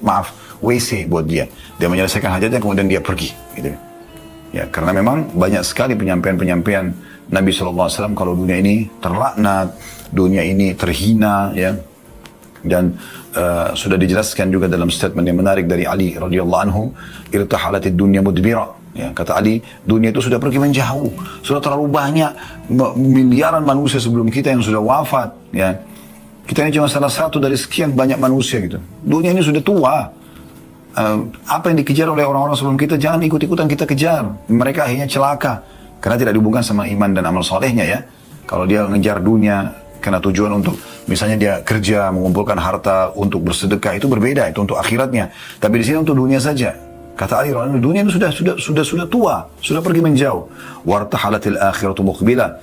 WC buat dia. Dia menyelesaikan hajatnya kemudian dia pergi, gitu. Ya, karena memang banyak sekali penyampaian-penyampaian Nabi SAW kalau dunia ini terlaknat, dunia ini terhina, ya. Dan sudah dijelaskan juga dalam statement yang menarik dari Ali radhiyallahu anhu, irtahalatid dunya mudbira. Ya, kata Ali, dunia itu sudah pergi menjauh, sudah terlalu banyak miliaran manusia sebelum kita yang sudah wafat. Ya, kita ini cuma salah satu dari sekian banyak manusia gitu. Dunia ini sudah tua. Apa yang dikejar oleh orang-orang sebelum kita, jangan ikut-ikutan kita kejar. Mereka akhirnya celaka karena tidak dihubungkan sama iman dan amal solehnya ya. Kalau dia ngejar dunia karena tujuan untuk misalnya dia kerja mengumpulkan harta untuk bersedekah, itu berbeda, itu untuk akhiratnya. Tapi di sini untuk dunia saja. Kata Ali, dunia itu sudah tua, sudah pergi menjauh. Wartahalatil akhiratu muqbilah.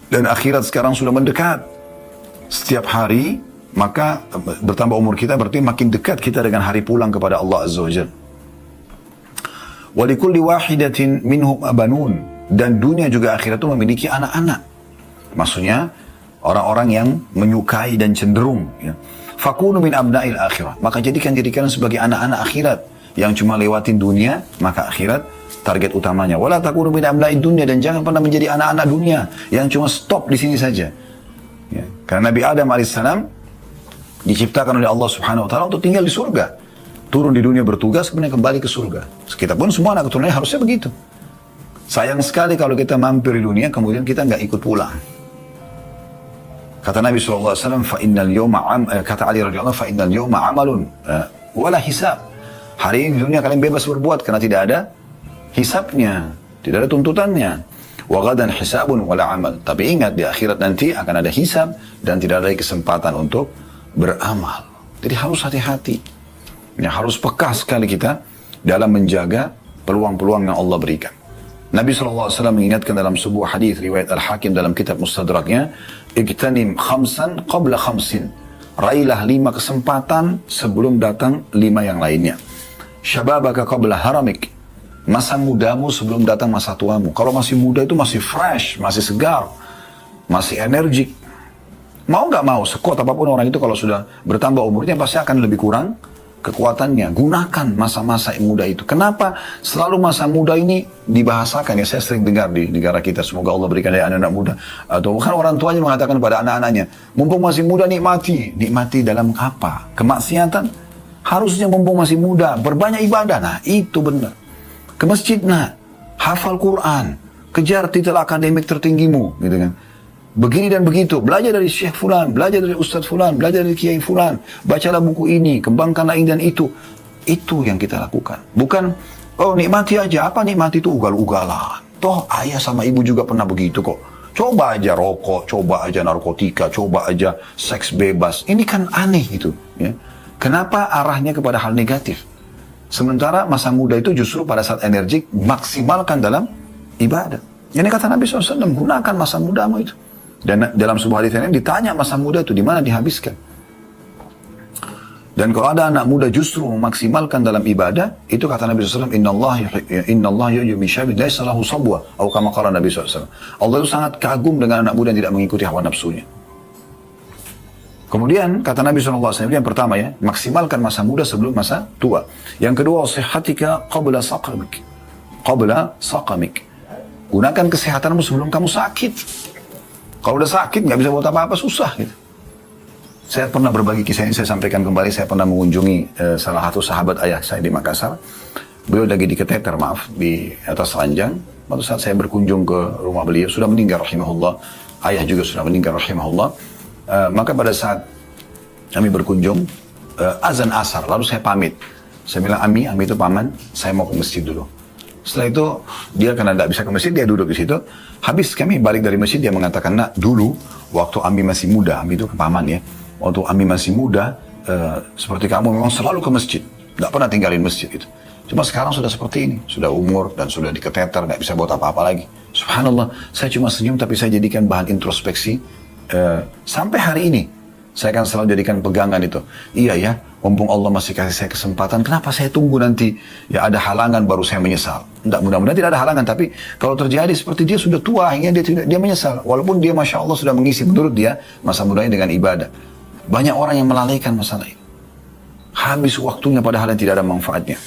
Dan akhirat sekarang sudah mendekat. Setiap hari maka bertambah umur kita, berarti makin dekat kita dengan hari pulang kepada Allah Azza wa Jalla. Wa likulli wahidatin minhum abanun. Dan dunia juga akhirat itu memiliki anak-anak. Maksudnya orang-orang yang menyukai dan cenderung. Ya. Fakunu min abna'il akhirah. Maka jadikan sebagai anak-anak akhirat yang cuma lewatin dunia, maka akhirat target utamanya. Wala takunu min abna'id dunya, dan jangan pernah menjadi anak-anak dunia yang cuma stop di sini saja. Ya. Karena Nabi Adam alaihissalam diciptakan oleh Allah Subhanahu Wa Taala untuk tinggal di surga, turun di dunia bertugas kemudian kembali ke surga. Kita pun semua anak keturunannya harusnya begitu. Sayang sekali kalau kita mampir di dunia kemudian kita nggak ikut pulang. Kata Nabi SAW, kata Ali radhiyallahu anhu, fa innal yawma amalun wala hisab. Hari ini di dunia kalian bebas berbuat karena tidak ada hisabnya, tidak ada tuntutannya. Wa ghadan hisabun wala amal. Tapi ingat, di akhirat nanti akan ada hisab dan tidak ada kesempatan untuk beramal. Jadi harus hati-hati. Ya, harus peka sekali kita dalam menjaga peluang-peluang yang Allah berikan. Nabi SAW mengingatkan dalam sebuah hadis riwayat Al-Hakim dalam kitab Mustadraknya, "Igtanim khamsan qabla khamsin." Raihlah 5 kesempatan sebelum datang 5 yang lainnya. "Syababaka qabla haramik." Masa mudamu sebelum datang masa tuamu. Kalau masih muda itu masih fresh, masih segar, masih energik. Mau nggak mau, sekuat apapun orang itu kalau sudah bertambah umurnya pasti akan lebih kurang kekuatannya. Gunakan masa-masa yang muda itu. Kenapa selalu masa muda ini dibahasakan? Ya, saya sering dengar di negara kita, semoga Allah berikan dari anak-anak muda. Atau bukan orang tuanya mengatakan pada anak-anaknya, mumpung masih muda nikmati. Nikmati dalam apa? Kemaksiatan? Harusnya mumpung masih muda, berbanyak ibadah. Nah, itu benar. Ke masjid, nah, hafal Quran, kejar titel akademik tertinggimu, gitu kan. Begini dan begitu, belajar dari Syekh Fulan, belajar dari Ustadz Fulan, belajar dari Kiai Fulan, bacalah buku ini, kembangkanlah ini dan itu. Itu yang kita lakukan. Bukan, oh nikmati aja, apa nikmati itu ugal-ugalan. Toh ayah sama ibu juga pernah begitu kok. Coba aja rokok, coba aja narkotika, coba aja seks bebas. Ini kan aneh gitu. Ya. Kenapa arahnya kepada hal negatif? Sementara masa muda itu justru pada saat energik, maksimalkan dalam ibadah. Ini kata Nabi SAW, gunakan masa mudamu itu. Dan dalam sebuah hadis lain ditanya masa muda itu di mana dihabiskan. Dan kalau ada anak muda justru memaksimalkan dalam ibadah, itu kata Nabi SAW, Inna Allah yu'mi syabid laisa lahu sabwa, atau kama qala Nabi SAW. Allah itu sangat kagum dengan anak muda yang tidak mengikuti hawa nafsunya. Kemudian kata Nabi SAW, yang pertama ya, maksimalkan masa muda sebelum masa tua. Yang kedua, sihatika qabla saqamik. Qabla saqamik. Gunakan kesehatanmu sebelum kamu sakit. Kalau udah sakit nggak bisa buat apa-apa, susah gitu. Saya pernah berbagi kisah ini, saya sampaikan kembali. Saya pernah mengunjungi salah satu sahabat ayah saya di Makassar. Beliau lagi diketeter, di atas ranjang. Pada saat saya berkunjung ke rumah beliau, sudah meninggal rahimahullah. Ayah juga sudah meninggal rahimahullah. Maka pada saat kami berkunjung, azan asar, lalu saya pamit. Saya bilang, Ami itu paman, saya mau ke masjid dulu. Setelah itu, dia karena tidak bisa ke masjid, dia duduk di situ. Habis kami balik dari masjid, dia mengatakan, nak, dulu, waktu Ami masih muda, Ami itu ke paman ya, waktu Ami masih muda, seperti kamu memang selalu ke masjid. Tidak pernah tinggalin masjid itu. Cuma sekarang sudah seperti ini, sudah umur dan sudah diketeter, nggak bisa buat apa-apa lagi. Subhanallah, saya cuma senyum, tapi saya jadikan bahan introspeksi. Sampai hari ini saya akan selalu jadikan pegangan itu. Iya ya, mumpung Allah masih kasih saya kesempatan, kenapa saya tunggu nanti ya ada halangan baru saya menyesal? Tidak, mudah-mudahan tidak ada halangan, tapi kalau terjadi seperti dia sudah tua, akhirnya dia menyesal. Walaupun dia Masya Allah sudah mengisi menurut dia masa mudanya dengan ibadah. Banyak orang yang melalaikan masalah ini. Habis waktunya padahal yang tidak ada manfaatnya.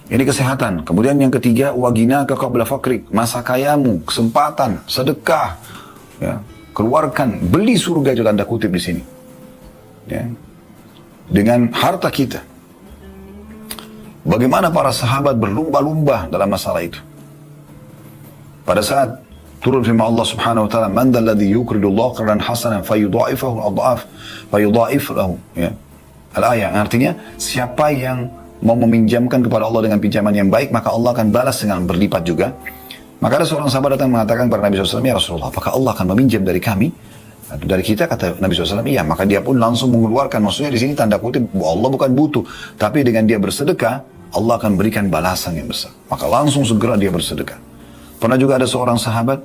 Ini kesehatan. Kemudian yang ketiga, waginaka qabla fakrik. Masa kayamu, kesempatan, sedekah. Ya. Keluarkan, beli surga itu tanda kutip di sini. Ya. Dengan harta kita. Bagaimana para sahabat berlumba-lumba dalam masalah itu. Pada saat turun firman Allah Subhanahu wa taala, "Man dzalladzi yuqridullah qardan hasanan fayudha'ifahu adhaf fayudha'if lahu." Ya. Al-ayat artinya siapa yang mau meminjamkan kepada Allah dengan pinjaman yang baik, maka Allah akan balas dengan berlipat juga. Maka ada seorang sahabat datang mengatakan kepada Nabi SAW, ya Rasulullah, apakah Allah akan meminjam dari kami? Dari kita, kata Nabi SAW, iya. Maka dia pun langsung mengeluarkan, maksudnya di sini tanda kutip, Allah bukan butuh. Tapi dengan dia bersedekah, Allah akan berikan balasan yang besar. Maka langsung segera dia bersedekah. Pernah juga ada seorang sahabat,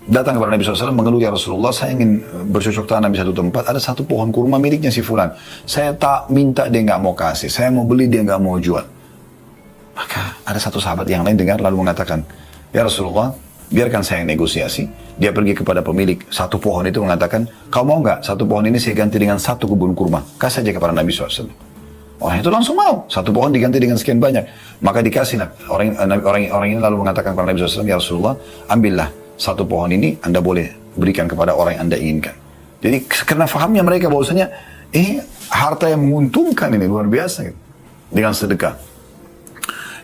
datang kepada Nabi SAW, mengeluh, ya Rasulullah, saya ingin bercocok tanam di satu tempat, ada satu pohon kurma miliknya si fulan. Saya tak minta, dia nggak mau kasih. Saya mau beli, dia nggak mau jual. Maka ada satu sahabat yang lain dengar lalu mengatakan, ya Rasulullah, biarkan saya negosiasi. Dia pergi kepada pemilik satu pohon itu mengatakan, kau mau nggak satu pohon ini saya ganti dengan satu kebun kurma? Kasih aja kepada Nabi SAW. Orang itu langsung mau. Satu pohon diganti dengan sekian banyak. Maka dikasih orang ini lalu mengatakan kepada Nabi SAW, ya Rasulullah, ambillah satu pohon ini, Anda boleh berikan kepada orang yang Anda inginkan. Jadi karena fahamnya mereka bahwasanya harta yang menguntungkan ini luar biasa gitu. Dengan sedekah.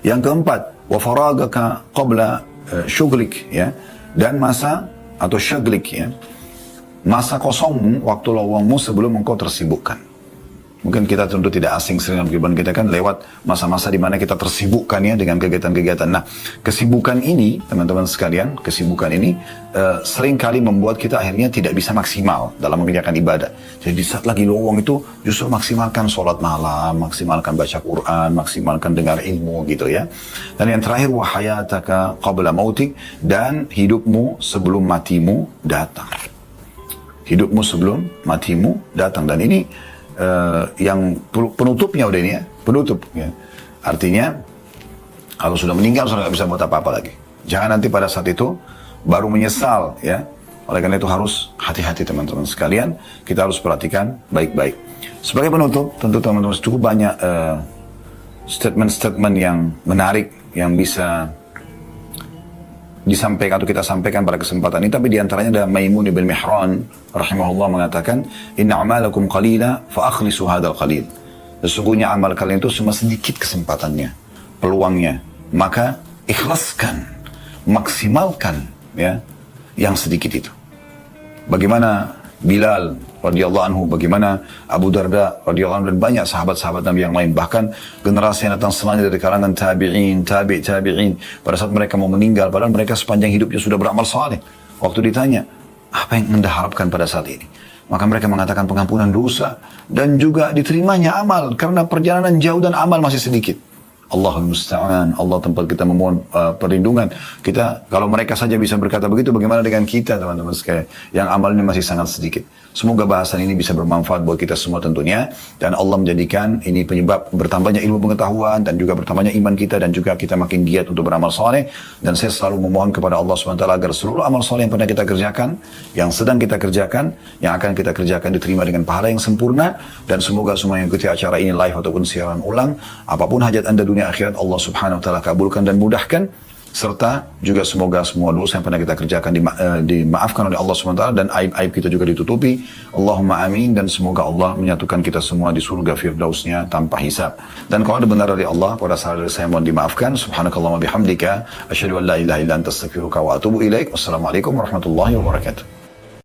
Yang keempat, wa faragaka qabla syughlik, ya, dan masa atau syaglik, ya, masa kosongmu, waktu lowongmu sebelum engkau tersibukkan. Mungkin kita tentu tidak asing sering dalam kehidupan kita kan lewat masa-masa di mana kita tersibukkan ya dengan kegiatan-kegiatan. Nah, kesibukan ini, teman-teman sekalian, kesibukan ini sering kali membuat kita akhirnya tidak bisa maksimal dalam mengerjakan ibadah. Jadi saat lagi lowong itu justru maksimalkan sholat malam, maksimalkan baca Quran, maksimalkan dengar ilmu gitu ya. Dan yang terakhir, wahayataka qabla mautik, dan hidupmu sebelum matimu datang. Hidupmu sebelum matimu datang. Dan ini yang penutupnya udah ini ya, penutup ya. Artinya kalau sudah meninggal sudah nggak bisa buat apa-apa lagi. Jangan nanti pada saat itu baru menyesal ya. Oleh karena itu harus hati-hati teman-teman sekalian, kita harus perhatikan baik-baik. Sebagai penutup, tentu teman-teman cukup banyak statement-statement yang menarik yang bisa disampaikan atau kita sampaikan pada kesempatan ini, tapi diantaranya ada Maimun ibn Mihran rahimahullah mengatakan, inna amalakum qalila fa akhlisu hadal qalil. Sesungguhnya amal kalian itu cuma sedikit kesempatannya, peluangnya, maka ikhlaskan, maksimalkan ya yang sedikit itu. Bagaimana Bilal radhiyallahu anhu, bagaimana Abu Darda radhiyallahu anhu, dan banyak sahabat-sahabat Nabi yang lain, bahkan generasi yang datang selanjutnya dari kalangan tabi'in, tabi'in, pada saat mereka mau meninggal, padahal mereka sepanjang hidupnya sudah beramal saleh. Waktu ditanya, apa yang Anda harapkan pada saat ini? Maka mereka mengatakan pengampunan dosa dan juga diterimanya amal, karena perjalanan jauh dan amal masih sedikit. Allahul Musta'an, Allah tempat kita memohon perlindungan. Kita, kalau mereka saja bisa berkata begitu, bagaimana dengan kita teman-teman sekalian yang amalnya masih sangat sedikit. Semoga bahasan ini bisa bermanfaat buat kita semua tentunya, dan Allah menjadikan ini penyebab bertambahnya ilmu pengetahuan dan juga bertambahnya iman kita, dan juga kita makin giat untuk beramal saleh. Dan saya selalu memohon kepada Allah SWT agar seluruh amal saleh yang pernah kita kerjakan, yang sedang kita kerjakan, yang akan kita kerjakan diterima dengan pahala yang sempurna. Dan semoga semua yang ikuti acara ini live ataupun siaran ulang, apapun hajat Anda dunia akhirat, Allah Subhanahu wa taala kabulkan dan mudahkan, serta juga semoga semua dosa yang pernah kita kerjakan dimaafkan oleh Allah Subhanahu wa taala, dan aib-aib kita juga ditutupi. Allahumma amin. Dan semoga Allah menyatukan kita semua di surga firdausnya tanpa hisab. Dan kalau ada benar dari Allah, pada saat dari saya mohon dimaafkan. Subhanakallahumma bihamdika asyhadu an la ilaha illa anta astaghfiruka wa atubu ilaik. Wassalamualaikum warahmatullahi wabarakatuh.